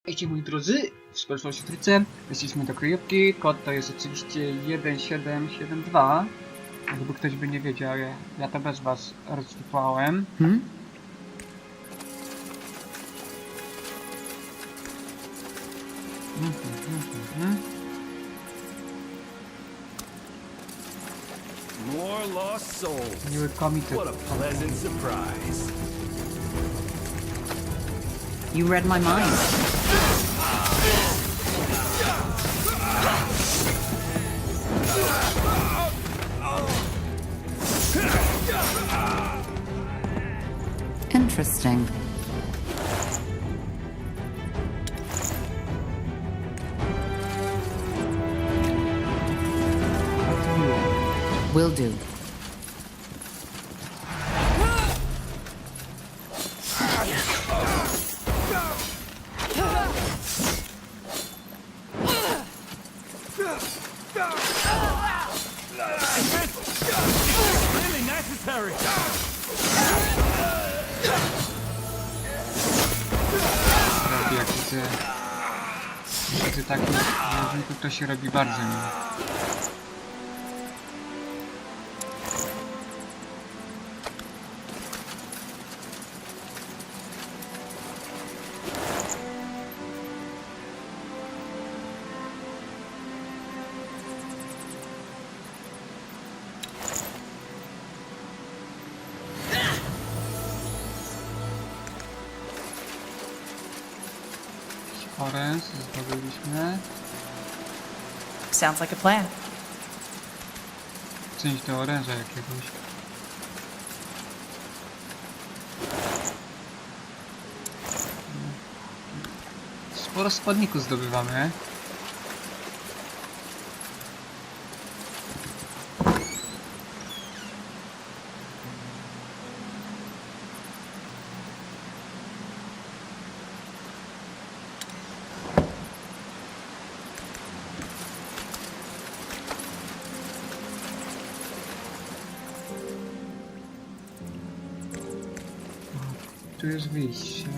Witajcie moi drodzy, w Spellforce trójce. Jesteśmy do kryjówki, kod to jest oczywiście 1772. Gdyby ktoś by nie wiedział, ja to bez was rozczytałem. More lost souls. Miły komitet. What a pleasant surprise. You read my mind. Interesting. Will do. Really necessary. Robi jak widzę takich rzeźników, to się robi bardzo miło. Oraz zdobyliśmy. Sounds like a plan. Część do oręża jakiegoś. Sporo składników zdobywamy. Tu jest wyjście.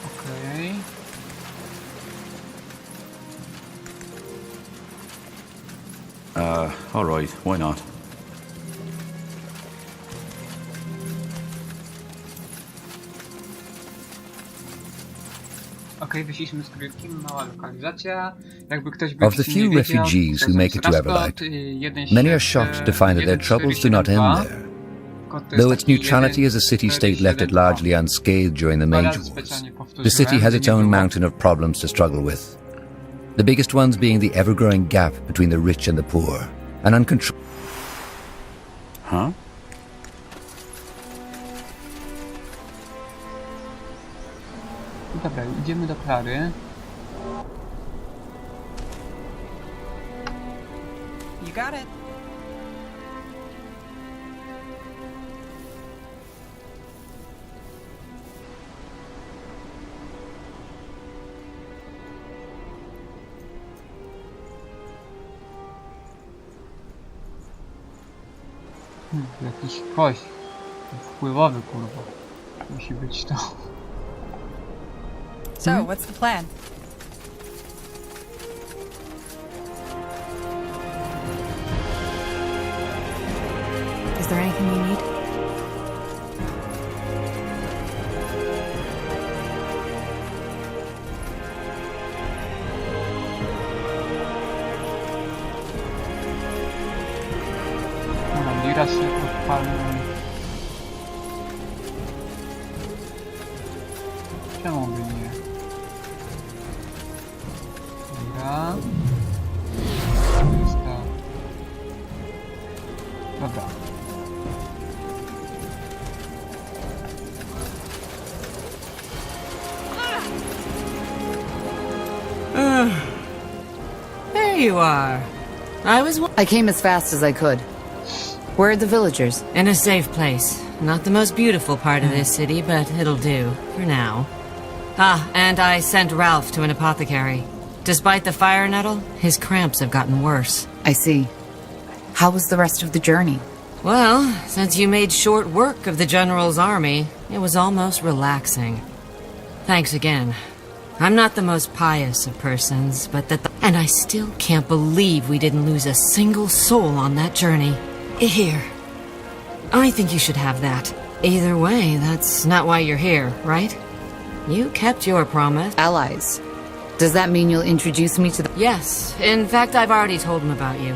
Okej. All right, why not? Okej, wyszliśmy z kryjówki, mała lokalizacja. Jakby ktoś by Of the few refugees who make it to Everlight, many are shocked to find that their troubles do not end there. Though its neutrality as a city-state left it largely unscathed during the Major Wars, the city has its own mountain of problems to struggle with. The biggest ones being the ever-growing gap between the rich and the poor, an uncontrolled... Huh? Dobra, idziemy do Klary. You got it. Jakiś kość. Wpływowy, kurwa. Musi być to. So, what's the plan? Is there anything you need? Dobra, Lira się odpalmy. Czemu by nie? Dobra. To jest ta... Dobra. There you are. I came as fast as I could. Where are the villagers? In a safe place. Not the most beautiful part of this city, but it'll do, for now. Ah, and I sent Ralph to an apothecary. Despite the fire nettle, his cramps have gotten worse. I see. How was the rest of the journey? Well, since you made short work of the General's army, it was almost relaxing. Thanks again. I'm not the most pious of persons, but and I still can't believe we didn't lose a single soul on that journey. Here. I think you should have that. Either way, that's not why you're here, right? You kept your promise. Allies. Does that mean you'll introduce me to the... Yes. In fact, I've already told him about you.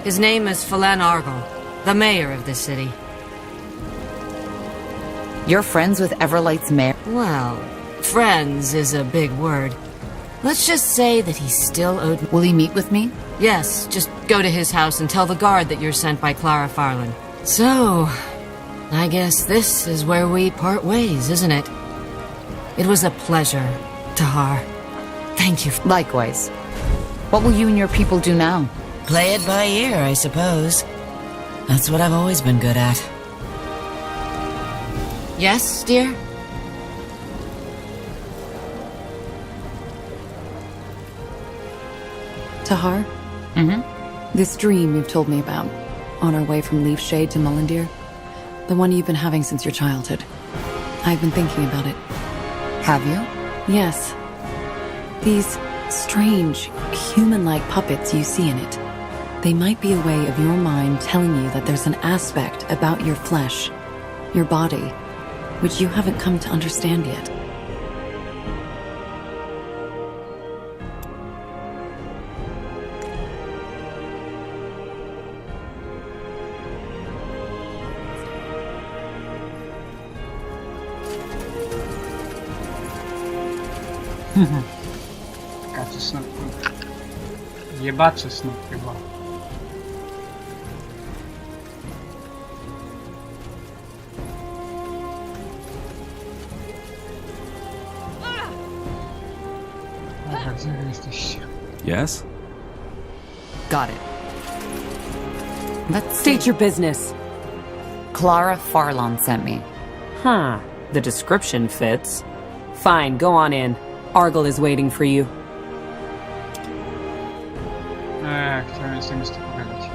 His name is Phelan Argyle, the mayor of this city. You're friends with Everlight's mayor? Well, friends is a big word. Let's just say that he's still owed... Will he meet with me? Yes, just go to his house and tell the guard that you're sent by Clara Farland. So, I guess this is where we part ways, isn't it? It was a pleasure, Tahar. Thank you. Likewise. What will you and your people do now? Play it by ear, I suppose. That's what I've always been good at. Yes, dear? Tahar? This dream you've told me about, on our way from Leafshade to Mullendeer, the one you've been having since your childhood. I've been thinking about it. Have you? Yes. These strange, human-like puppets you see in it. They might be a way of your mind telling you that there's an aspect about your flesh, your body, which you haven't come to understand yet. Kaczy snopku. Jebacze snop chyba. Dobra, gdzie wy jesteście? Yes? Got it. Let's State your business. Clara Farland sent me. Huh. The description fits. Fine, go on in. Argyle is waiting for you. Chciałem sobie z tym pogadać.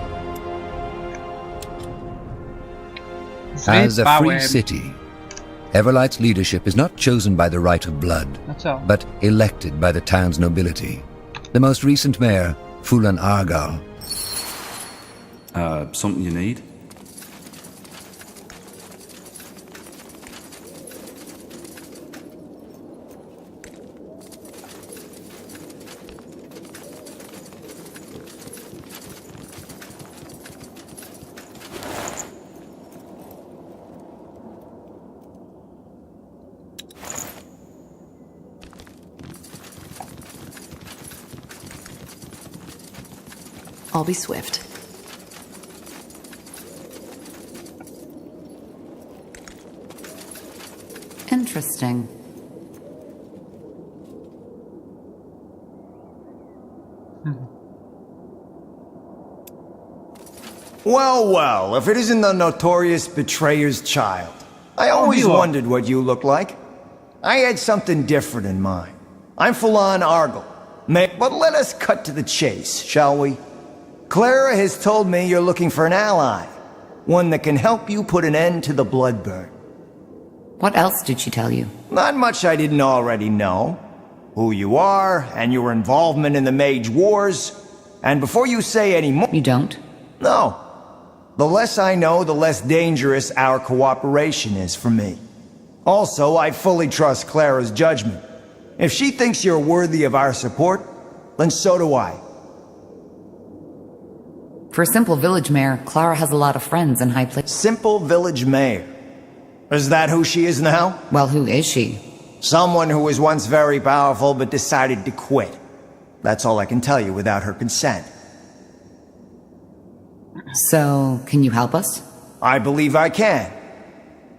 As a free city, Everlight's leadership is not chosen by the right of blood, No co? but elected by the town's nobility. The most recent mayor, Phelan Argyle, Something you need? I'll be swift. Interesting. Well, if it isn't the notorious betrayer's child. I always wondered what you look like. I had something different in mind. I'm Phelan Argyle. But let us cut to the chase, shall we? Clara has told me you're looking for an ally. One that can help you put an end to the bloodburn. What else did she tell you? Not much I didn't already know. Who you are, and your involvement in the Mage Wars. And before you say any more... You don't? No. The less I know, the less dangerous our cooperation is for me. Also, I fully trust Clara's judgment. If she thinks you're worthy of our support, then so do I. For a simple village mayor, Clara has a lot of friends in high places. Simple village mayor. Is that who she is now? Well, who is she? Someone who was once very powerful but decided to quit. That's all I can tell you without her consent. So, can you help us? I believe I can.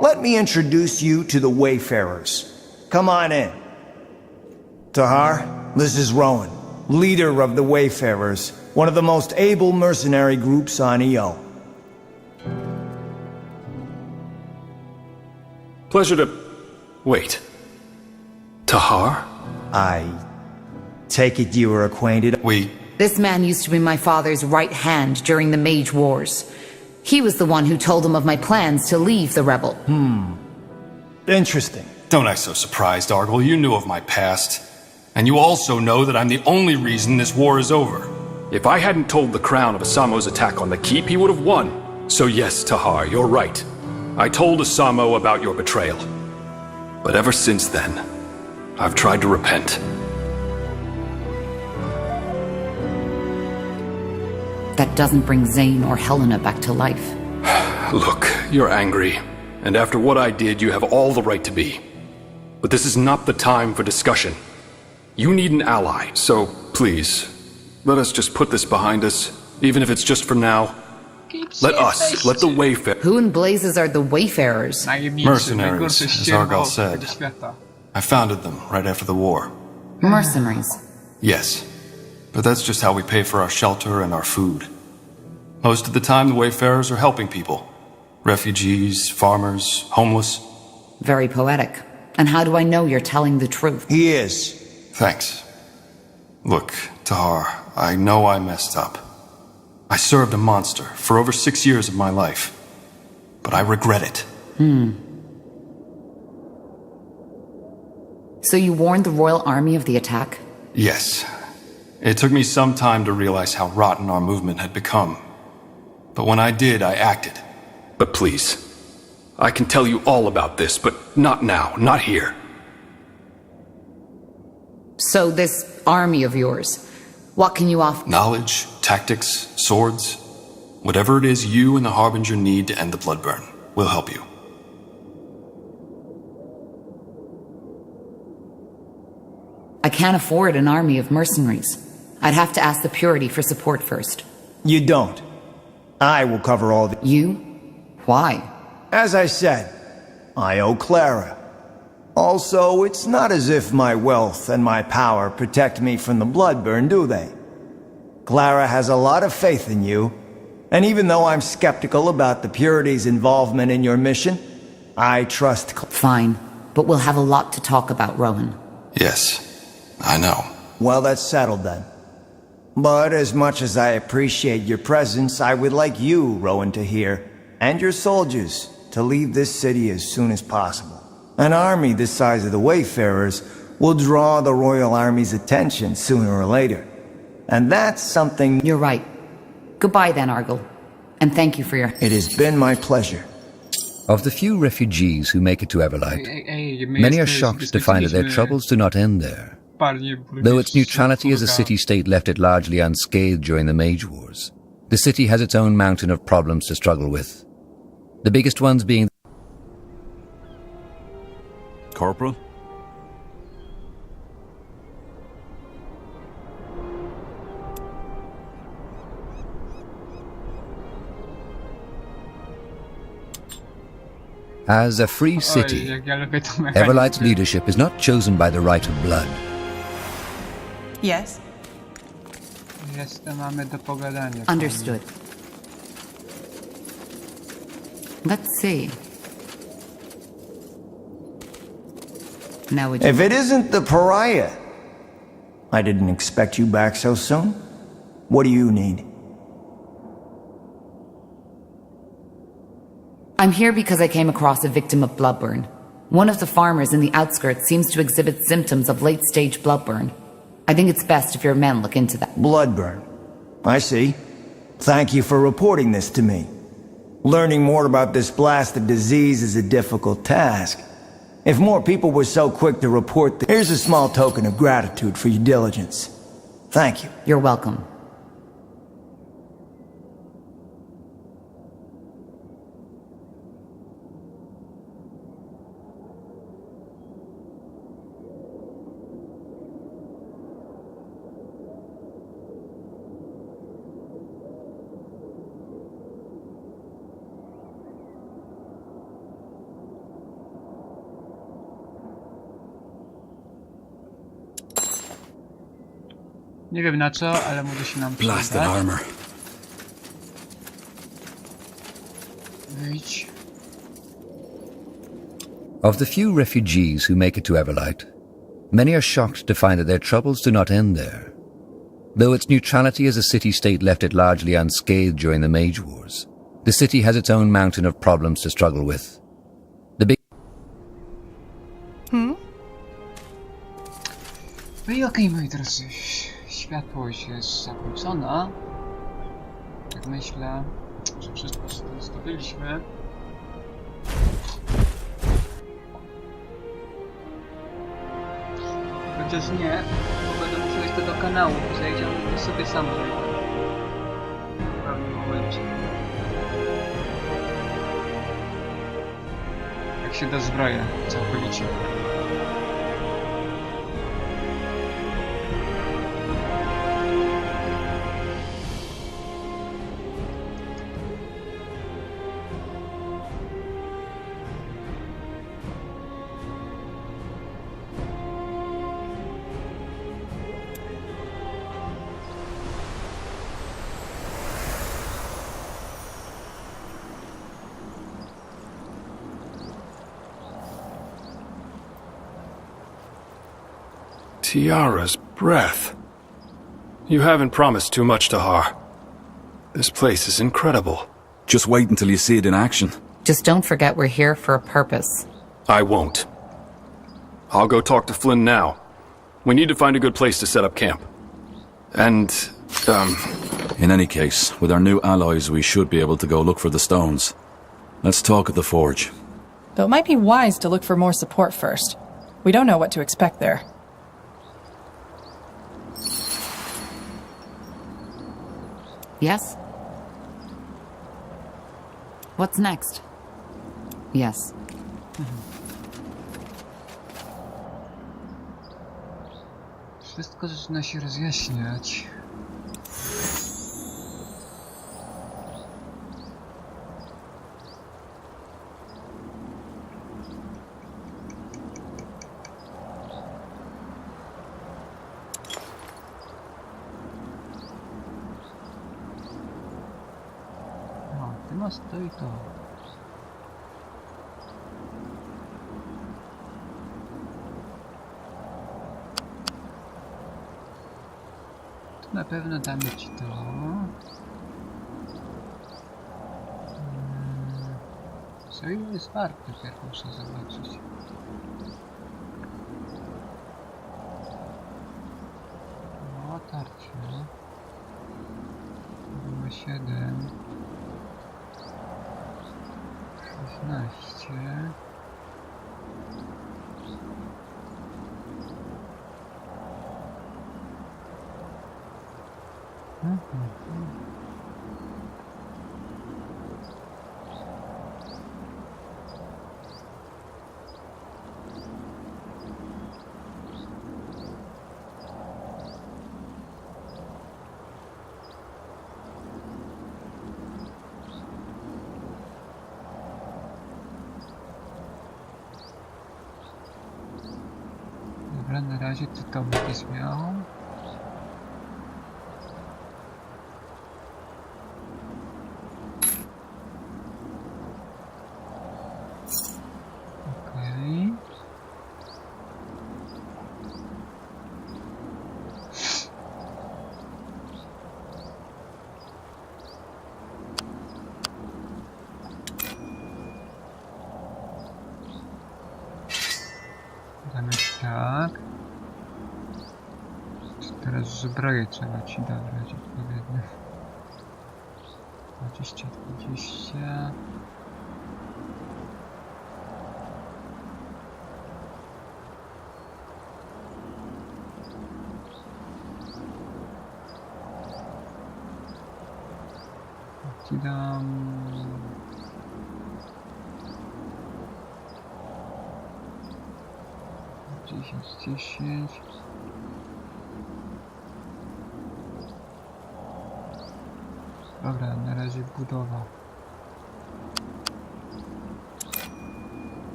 Let me introduce you to the Wayfarers. Come on in. Tahar, this is Rowan, leader of the Wayfarers, one of the most able mercenary groups on EO. Pleasure to... Wait. Tahar? I take it you were acquainted? We This man used to be my father's right hand during the Mage Wars. He was the one who told him of my plans to leave the rebel. Interesting. Don't act so surprised, Argle. You knew of my past. And you also know that I'm the only reason this war is over. If I hadn't told the Crown of Asamo's attack on the keep, he would have won. So yes, Tahar, you're right. I told Asamo about your betrayal. But ever since then, I've tried to repent. That doesn't bring Zane or Helena back to life. Look, you're angry. And after what I did, you have all the right to be. But this is not the time for discussion. You need an ally, so please, let us just put this behind us, even if it's just for now. Let the Wayfarers... Who in blazes are the Wayfarers? Mercenaries, as Argal said. I founded them right after the war. Mercenaries? Yes. But that's just how we pay for our shelter and our food. Most of the time, the Wayfarers are helping people. Refugees, farmers, homeless. Very poetic. And how do I know you're telling the truth? He is. Thanks. Look, Tahar, I know I messed up. I served a monster for over 6 years of my life. But I regret it. So you warned the Royal Army of the attack? Yes. It took me some time to realize how rotten our movement had become. But when I did, I acted. But please, I can tell you all about this, but not now, not here. So this army of yours, what can you offer? Knowledge, tactics, swords. Whatever it is you and the Harbinger need to end the Bloodburn, we'll help you. I can't afford an army of mercenaries. I'd have to ask the Purity for support first. You don't. I will cover all the... You? Why? As I said, I owe Clara. Also, it's not as if my wealth and my power protect me from the Bloodburn, do they? Clara has a lot of faith in you, and even though I'm skeptical about the Purity's involvement in your mission, I trust... Fine, but we'll have a lot to talk about, Rowan. Yes, I know. Well, that's settled then. But as much as I appreciate your presence, I would like you, Rowan, to hear, and your soldiers, to leave this city as soon as possible. An army the size of the Wayfarers will draw the Royal Army's attention sooner or later. And that's something... You're right. Goodbye then, Argal. And thank you for your... It has been my pleasure. Of the few refugees who make it to Everlight, many are shocked to find that their troubles do not end there. Though its neutrality as a city-state left it largely unscathed during the Mage Wars, the city has its own mountain of problems to struggle with. The biggest ones being... Corporal? As a free city, Everlight's leadership is not chosen by the right of blood. Yes? Understood. Let's see. Now would you... If it isn't the pariah, I didn't expect you back so soon. What do you need? I'm here because I came across a victim of bloodburn. One of the farmers in the outskirts seems to exhibit symptoms of late-stage bloodburn. I think it's best if your men look into that. Bloodburn. I see. Thank you for reporting this to me. Learning more about this blasted disease is a difficult task. If more people were so quick to report this, here's a small token of gratitude for your diligence. Thank you. You're welcome. Nie wiem na co, ale może się nam Blast that przydać. armor. Wyjdź. Of the few refugees who make it to Everlight, many are shocked to find that their troubles do not end there. Though its neutrality as a city-state left it largely unscathed during the Mage Wars, the city has its own mountain of problems to struggle with. The big... No i okej, moi drodzy, światłość jest zakończona. Tak myślę, że wszystko zdobyliśmy. Chociaż nie, bo będę musiał jeszcze do kanału, bo zajdziemy sobie sam w pewnym momencie. Jak się dozbroję całkowicie. Tiara's breath. You haven't promised too much, Tahar. This place is incredible. Just wait until you see it in action. Just don't forget we're here for a purpose. I won't. I'll go talk to Flynn now. We need to find a good place to set up camp. And, In any case, with our new allies, we should be able to go look for the stones. Let's talk at the forge. Though it might be wise to look for more support first. We don't know what to expect there. Yes? What's next? Yes. Wszystko zaczyna się rozjaśniać. No, stoi to. Tu na pewno damy ci to. Co jest warte, jak muszę zobaczyć. No, tarcie. Było 7. 16. Dobra, na razie ty to będziesz miał. Okej. Damy tak. Teraz zbroję trzeba ci dobrać odpowiednio. 20, 20. Ci dam... 10. Dobra, na razie budowa.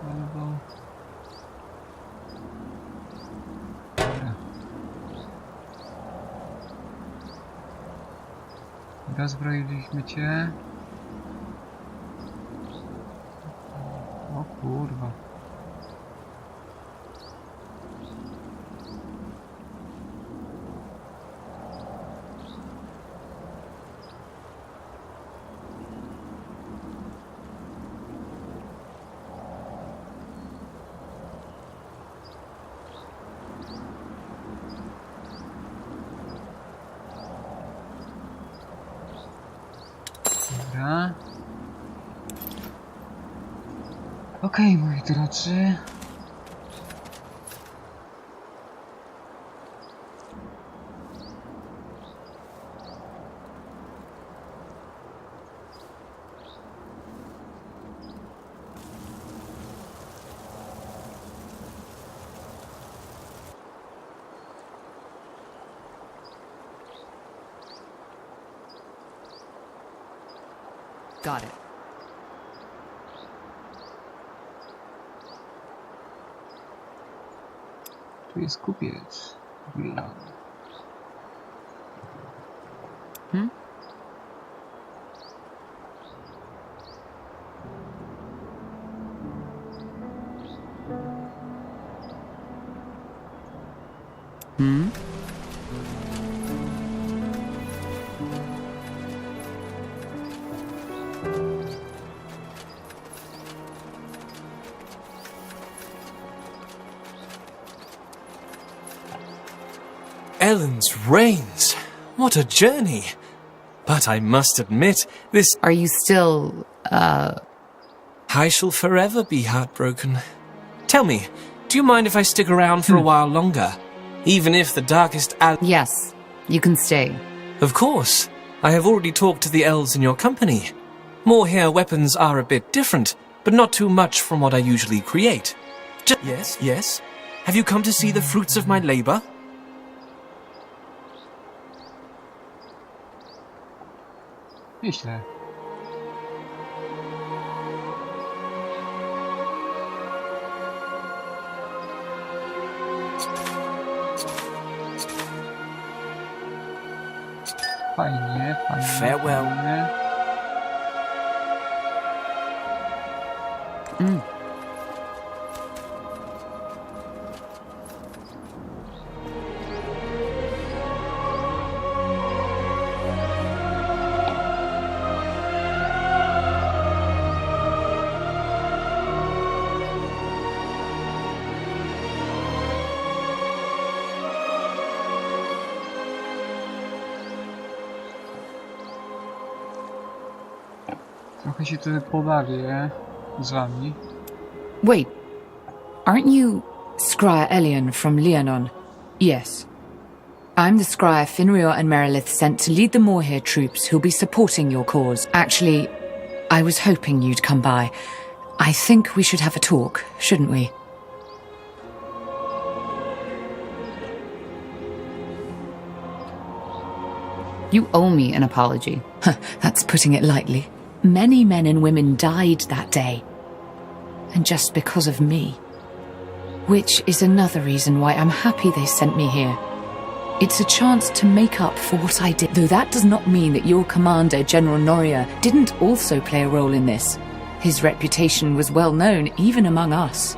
Albo... Dobra. Rozbroiliśmy cię. Dobra. Okej, moi drodzy. Got it. Tu jest kupiec. Willan. Ellen's Reigns. What a journey. But I must admit, this... Are you still, I shall forever be heartbroken. Tell me, do you mind if I stick around for a while longer? Even if the darkest Yes, you can stay. Of course. I have already talked to the elves in your company. Moorhere weapons are a bit different, but not too much from what I usually create. Yes, yes. Have you come to see the fruits of my labor? Nieźle. Fajnie, fajnie. Farewell. Fajnie. Trochę się tu pobawię z wami. Wait, aren't you Scryer Elion from Leonon? Yes. I'm the Scryer Finrior and Merilith sent to lead the Moorhere troops who'll be supporting your cause. Actually, I was hoping you'd come by. I think we should have a talk, shouldn't we? You owe me an apology. That's putting it lightly. Many men and women died that day. And just because of me. Which is another reason why I'm happy they sent me here. It's a chance to make up for what I did. Though that does not mean that your commander, General Noria, didn't also play a role in this. His reputation was well known, even among us.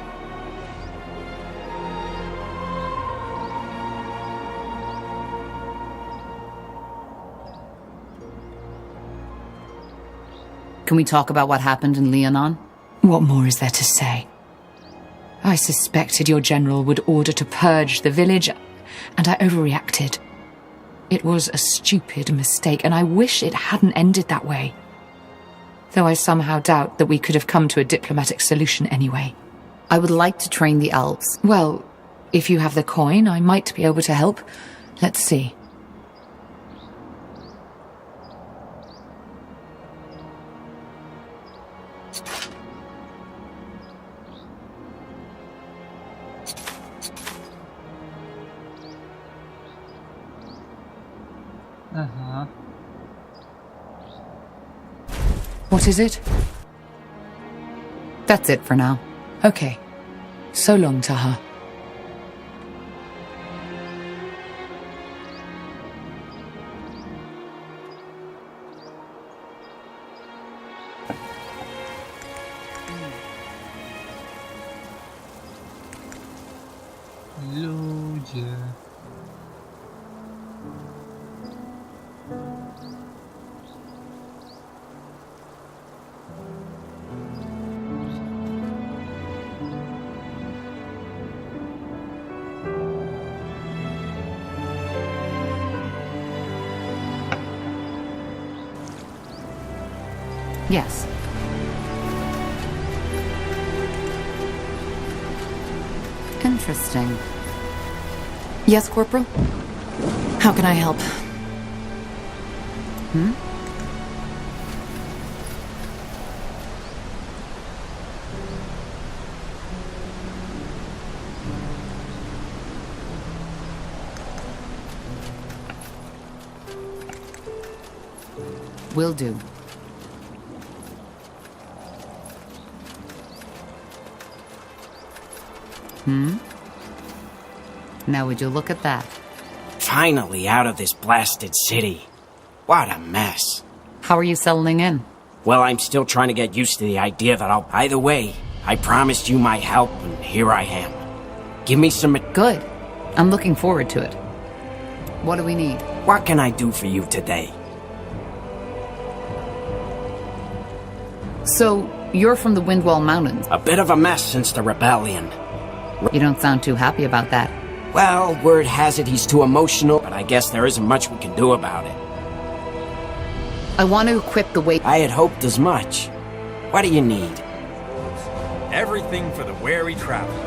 Can we talk about what happened in Leonon? What more is there to say? I suspected your general would order to purge the village, and I overreacted. It was a stupid mistake, and I wish it hadn't ended that way. Though I somehow doubt that we could have come to a diplomatic solution anyway. I would like to train the elves. Well, if you have the coin, I might be able to help. Let's see. What is it? That's it for now. Okay. So long, Taha. Ludzie. Yes. Interesting. Yes, Corporal? How can I help? Will do. Now would you look at that? Finally out of this blasted city. What a mess. How are you settling in? Well, I'm still trying to get used to the idea that I'll... Either way, I promised you my help, and here I am. Give me some... Good. I'm looking forward to it. What do we need? What can I do for you today? So, you're from the Windwall Mountains. A bit of a mess since the rebellion. You don't sound too happy about that. Well, word has it he's too emotional, but I guess there isn't much we can do about it. I want to equip the way... I had hoped as much. What do you need? Everything for the wary traveler.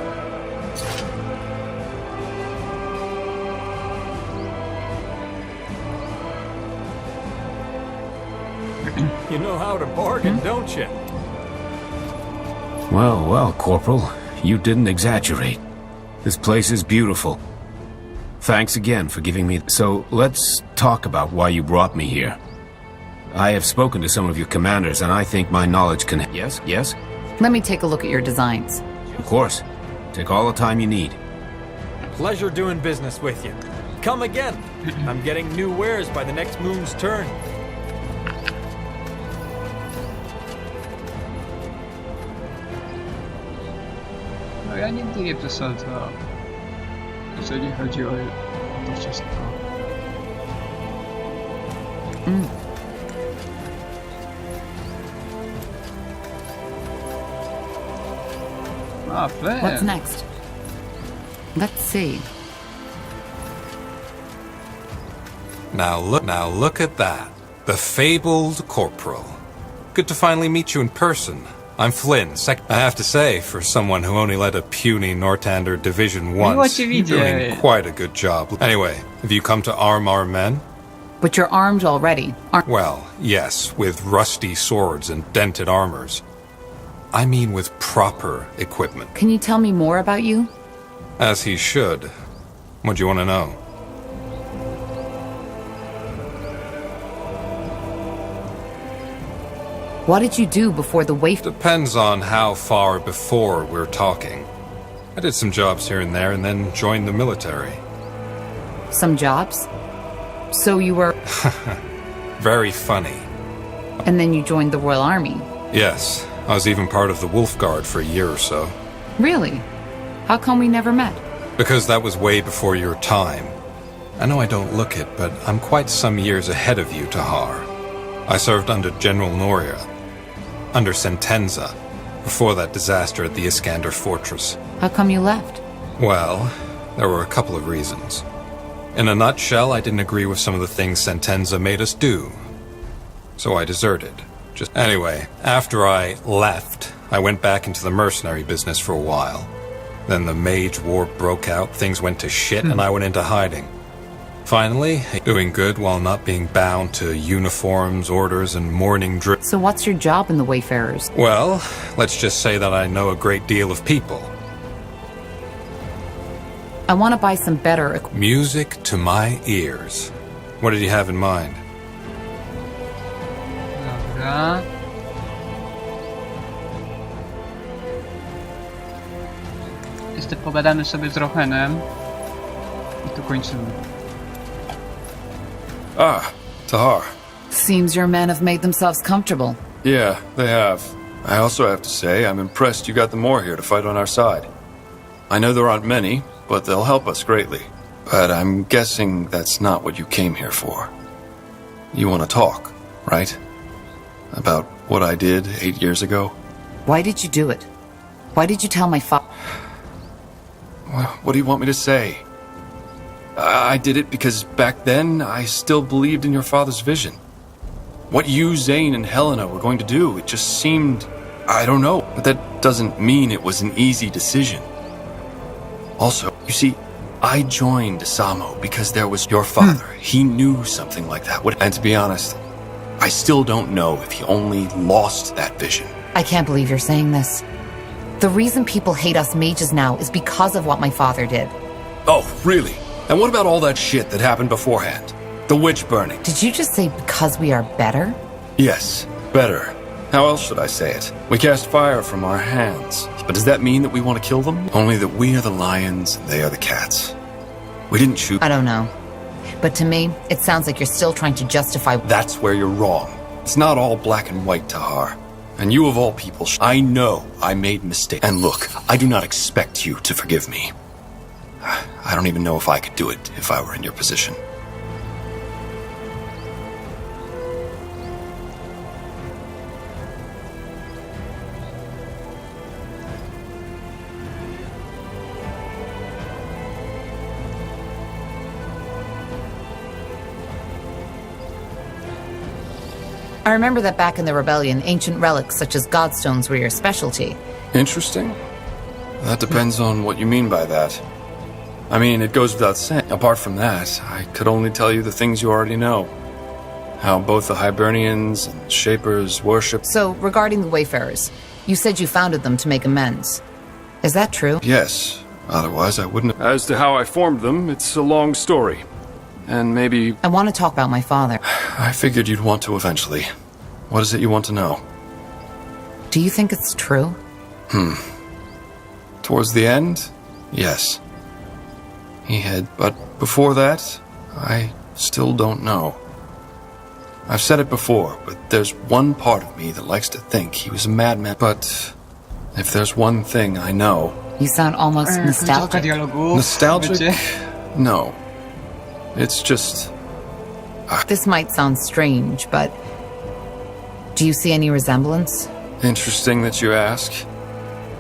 You know how to bargain, don't you? Well, well, Corporal. You didn't exaggerate. This place is beautiful. Thanks again for giving me... So, let's talk about why you brought me here. I have spoken to some of your commanders, and I think my knowledge can... Yes? Yes? Let me take a look at your designs. Of course. Take all the time you need. Pleasure doing business with you. Come again. I'm getting new wares by the next moon's turn. No ja nigdy nie przesadzam, jeżeli chodzi o to wszystko. Ah, fair. What's next? Let's see. Now look at that. The fabled Corporal. Good to finally meet you in person. I'm Flynn, I have to say, for someone who only led a puny Nortander Division once, you're doing quite a good job. Anyway, have you come to arm our men? But you're armed already, aren't... Well, yes, with rusty swords and dented armors. I mean with proper equipment. Can you tell me more about you? As he should. What do you want to know? What did you do before the waif... Depends on how far before we're talking. I did some jobs here and there and then joined the military. Some jobs? So you were... Very funny. And then you joined the Royal Army? Yes. I was even part of the Wolf Guard for a year or so. Really? How come we never met? Because that was way before your time. I know I don't look it, but I'm quite some years ahead of you, Tahar. I served under General Noria, under Sentenza, before that disaster at the Iskander Fortress. How come you left? Well, there were a couple of reasons. In a nutshell, I didn't agree with some of the things Sentenza made us do. So I deserted. Anyway, after I left, I went back into the mercenary business for a while. Then the Mage War broke out, things went to shit, and I went into hiding. Finally, doing good while not being bound to uniforms, orders, and morning drill. So what's your job in the Wayfarers? Well, let's just say that I know a great deal of people. I want to buy some better equipment. Music to my ears. What did you have in mind? Dobra. Jeszcze pogadamy sobie z Rochenem i tu kończymy. Ah, Tahar. Seems your men have made themselves comfortable. Yeah, they have. I also have to say, I'm impressed you got the Moor here to fight on our side. I know there aren't many, but they'll help us greatly. But I'm guessing that's not what you came here for. You want to talk, right? About what I did 8 years ago? Why did you do it? Why did you tell my father? What do you want me to say? I did it because back then I still believed in your father's vision. What you, Zane, and Helena were going to do, it just seemed... I don't know, but that doesn't mean it was an easy decision. Also, you see, I joined Samo because there was your father. He knew something like that would... And to be honest, I still don't know if he only lost that vision. I can't believe you're saying this. The reason people hate us mages now is because of what my father did. Oh, really? And what about all that shit that happened beforehand? The witch burning. Did you just say because we are better? Yes, better. How else should I say it? We cast fire from our hands. But does that mean that we want to kill them? Only that we are the lions and they are the cats. We didn't choose... I don't know. But to me, it sounds like you're still trying to justify... That's where you're wrong. It's not all black and white, Tahar. And you of all people, I know I made mistakes. And look, I do not expect you to forgive me. I don't even know if I could do it if I were in your position. I remember that back in the rebellion, ancient relics such as godstones were your specialty. Interesting. That depends on what you mean by that. I mean, it goes without saying. Apart from that, I could only tell you the things you already know. How both the Hibernians and Shapers worship... So, regarding the Wayfarers, you said you founded them to make amends. Is that true? Yes. Otherwise, I wouldn't... As to how I formed them, it's a long story. And maybe... I want to talk about my father. I figured you'd want to eventually. What is it you want to know? Do you think it's true? Towards the end, yes. He had... But before that, I still don't know. I've said it before, but there's one part of me that likes to think he was a madman. But if there's one thing I know... You sound almost nostalgic. Nostalgic? No. It's just... This might sound strange, but... Do you see any resemblance? Interesting that you ask.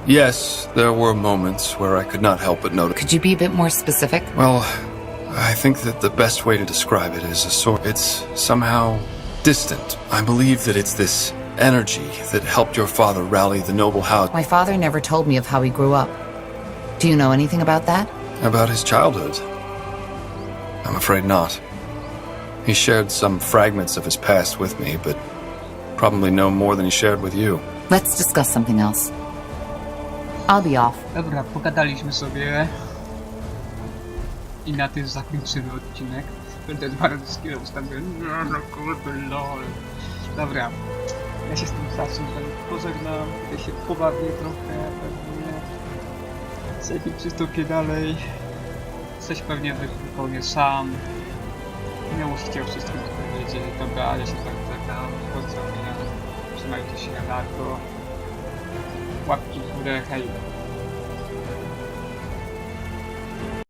Yes, there were moments where I could not help but notice. Could you be a bit more specific? Well, I think that the best way to describe it is a sort... It's somehow distant. I believe that it's this energy that helped your father rally the noble house. My father never told me of how he grew up. Do you know anything about that? About his childhood? I'm afraid not. He shared some fragments of his past with me, but probably no more than he shared with you. Let's discuss something else. I'll be off. Dobra, pogadaliśmy sobie. I na tym zakończymy odcinek. Będę 2 razy skill ustawiłem. No kurde, lol. Dobra. Ja się z tym czasem pożegnam. Tutaj się pobawię trochę, pewnie. Coś przystąpię dalej. Coś pewnie wypełnię sam. Nie musicie o wszystkim powiedzieć. Dobra, ale się tak żegnam. Pozdrowienia. Trzymajcie się, Largo. Łapki w górę, hej.